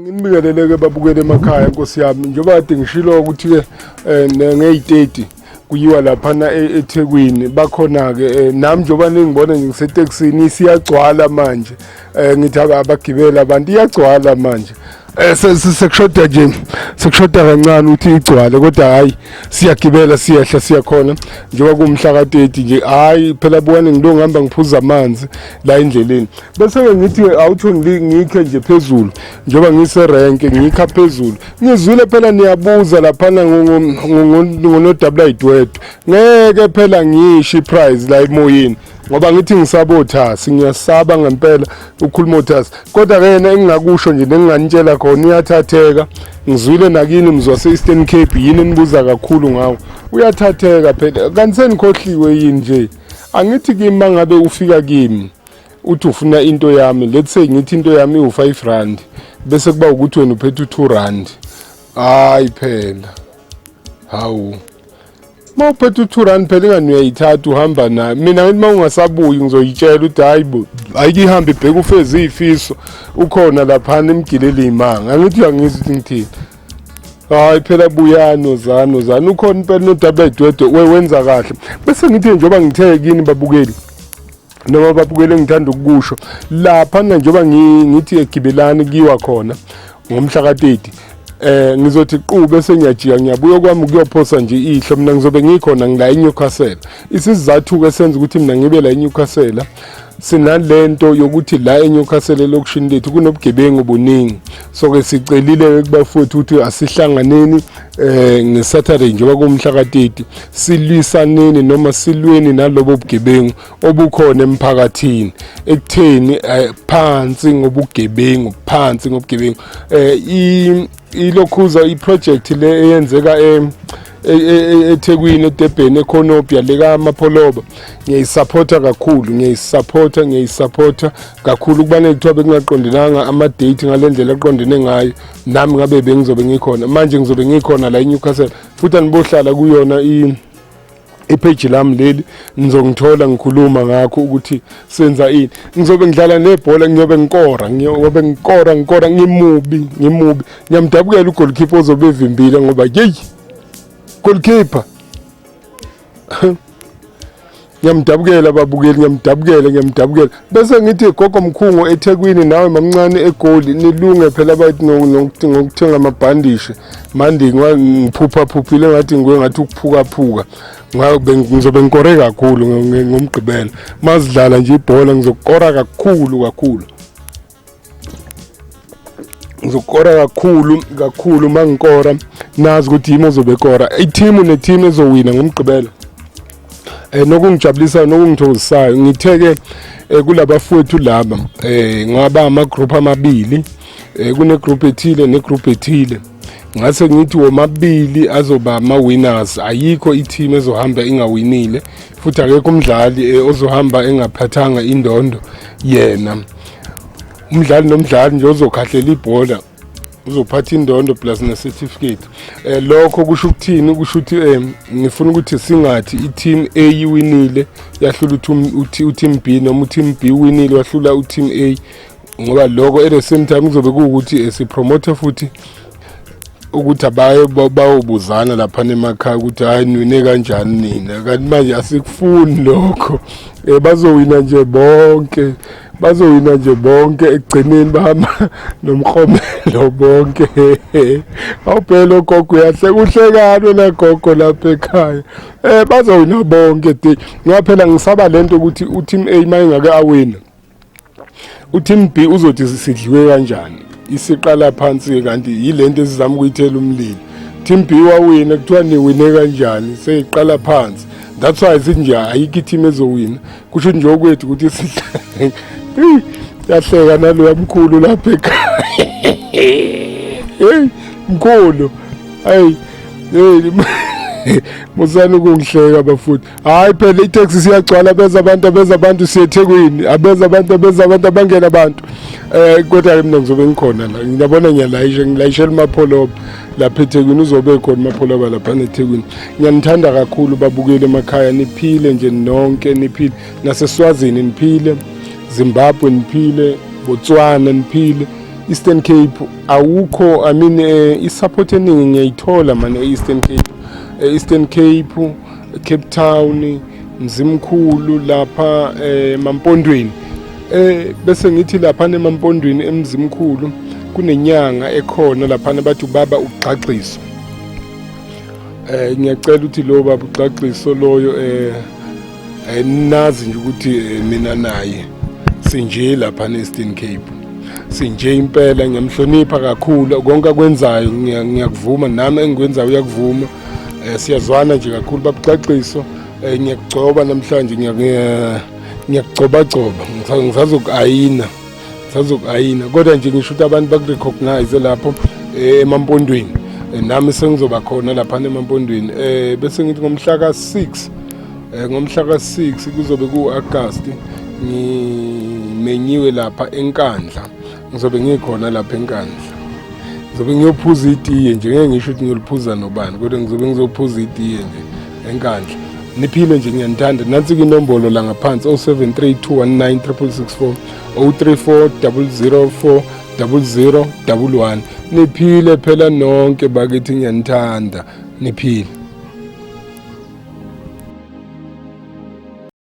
Ngibingelele-ke babukele emakhaya Nkosi yami njengoba kade ngishilo ukuthi ke nge-30 kuyiwa laphana eThekwini bakhona-ke nami njengoba ningibona nje ngisetekisini siyagcwala manje ngithi abagibeli abantu iyagcwala manje sekushoda nje sekushoda kancane ukuthi igcwale kodwa hayi siyagibela siyehla siyakhona njengoba kumhla ka-30 nje hayi phela buwane ngilo ngihamba ngiphuza amanzi la endleleni bese-ke ngithi awutho ngikhe nje phezulu njengoba ngiserenke ngikha phezulu ngizwile phela niyabuza laphana ngonodabulayiDwetwe ngeke phela ngisho iprize la emoyeni ngoba ngithi ngisabothasi ngiyasaba ngempela ukhuluma uthasi kodwa ke yena engingakusho nje nenginganitshela khona iyathatheka ngizwile nakini mzwase Eastern Cape yini nibuza kakhulu ngawo uyathatheka phela kanti senikhohliwe yini nje angithi kimi mangabe ufika kimi uthi ufuna into yami let's say ngithi into yami u5 rand bese kuba ukuthi wena uphethe u2 rand hayi phela hawu mawuphethe u2 rand phela ingani uyayithatha uhamba nayo mina ngithi mawungasabuyi ngizoyitshela ukuthi hayi bo ayikihamba ibheka ufeze izifiso ukhona lapha emgileli imanga angithi uyangizwa ngithini hayi phela buyano zano ukhona impela nodabulayiDwetwe wenza kahle bese ngithi njengoba ngithe kini babukeli noma babukele ngithanda ukusho lapha njengoba ngithi egibelani kiwa khona ngomhla ka-30 ngizothi qube sengiyajika ngiyabuya kwami ukuyophosa nje ihlo mina ngizobe ngikhona ngila eNewcastle isizathu-ke senza ukuthi mina ngibe la eNewcastle sinalento yokuthi la eNewcastle elokishini lethu kunobugebengu obuningi so-ke sicelile kubafowethu ukuthi asihlanganeni ngeSaturday njengoba kumhla ka-30 silwisaneni noma silweni nalobo bugebengu obukhona emphakathini ekutheni phansi ngobugebengu ilokhuza iproject le eyenzeka eThekwini eDurban eConopia leka Mapholoba ngiyayisupporta kakhulu ngiyayisupporta kakhulu kubane kuthiwa bekungaqondenanga ama-date ngalendlela aqondene ngayo nami ngabe bengizobe ngikhona manje ngizobe ngikhona la eNewcastle futhi anibohlala kuyona ipage lami leli nizongithola ngikhuluma ngakho ukuthi senza ini ngizobe ngidlala nebhola ngiyobe ngikora ngimubi ngiyamdabukela ugoalkeeper ozobe evimbile ngoba yeyi goalkeeper ngiyamdabukela babukeli ngiyamdabukela bese ngithi gogo mkhungu eThekwini nawe mamncane egoli nilunge phela bathi ngokuthenga amabhandishe manje ngiphuphile ngathi ngathi ukuphuka ngizobe ngikore kakhulu ngomgqibelo mazidlala nje ibhola ngizokora kakhulu ngizokora kakhulu mangikora nazi ukuthi yimi ozobekora i-team ne-team ezowina ngomgqibelo nokungijabulisa nokungithokozisayo ngitheke kulabafowethu laba ngaba ama-group amabili kune-group ethile ne-group ethile ngase ngithi womabili azoba ama-winners ayikho i-team ezohamba ingawinile futhi akekho umdlali ozohamba engaphathanga indondo yena umdlali nomdlali nje ozokhahlela ibhola uzophatha indondo plus ne-certificate lokho kusho ukuthini kusho ukuthi ngifuna ukuthi singathi i-team A iwinile yahlula u-team B noma u-team B winile wahlula u-team A ngoba lokho at the same time kuzobe kuwukuthi sipromote futhi ukuthi abaye bawubuzana lapha emakhaya ukuthi hayi niwine kanjani nina kanti manje asikufuni lokho bazowina nje bonke ekugcineni bahamba nomkhomelo bonke awuphela ogogo uyahle kuhlekane la gogo lapha ekhaya bazowina bonke ngoba phela ngisaba lento ukuthi u-team A mayengake awina u-team B uzothi sidliwe kanjani isiqala phansi kanti yilento esizama ukuyithela umlilo team B wawina kuthiwa niwine kanjani seyiqala phansi that's why sinje ayikho team ezowina kusho nje okwethu ukuthi sihleke yahleka nalo yamkhulu lapha ekhaya mkhulu musani ukungihleka bafuthi hayi phela itaxi siyagcwala beza abantu siyeThekwini abeza abantu abangena abantu kodwa mina ngizobe ngikhona la ngiyabona ngilayishela Mapholoba lapha eThekwini uzobe khona Mapholoba lapha eThekwini ngiyanithanda kakhulu babukele emakhaya niphile nje nonke niphile naseSwazini niphile Zimbabwe niphile Botswana niphile Eastern Cape awukho, I mean i-support eningi ngiyayithola manje e-Eastern Cape. Eastern Cape, Cape Town, Mngcwabo lapha emampondweni. Bese ngithi lapha emampondweni eMngcwabo kunenyanga ekhona lapha bathi ubaba ugqagxiso. Ngiyacela ukuthi lo baba ugqagxiso loyo nazi nje ukuthi mina naye sinje lapha e-Eastern Cape. Sinje impela, ngiyamhlonipha kakhulu konke akwenzayo, ngiyakuvuma nami engikwenzayo uyakuvuma. Siyazwana nje kakhulu babugxagxiso. Ngiyakugcoba namhlanje, ngiyakugcoba ngisazokayina kodwa nje ngisho ukuthi abantu bakurecognize lapho emampondweni. Nami sengizoba khona lapha emampondweni. Bese ngithi ngomhla ka-6 kuzobe ku-August ngimenyiwe lapha eNkandla. Ngizobe ngikhona lapha eNkandla. Ngizobe ngiyophuza itiye nje, ngeke ngisho ukuthi ngiyoliphuza nobani, kodwa ngizobe ngizophuza itiye nje eNkandla. Niphile nje, ngiyanithanda. Nansi inombolo la ngaphansi 0732196664 034 004 0011. Niphile phela nonke bakithi, ngiyanithanda. Niphile.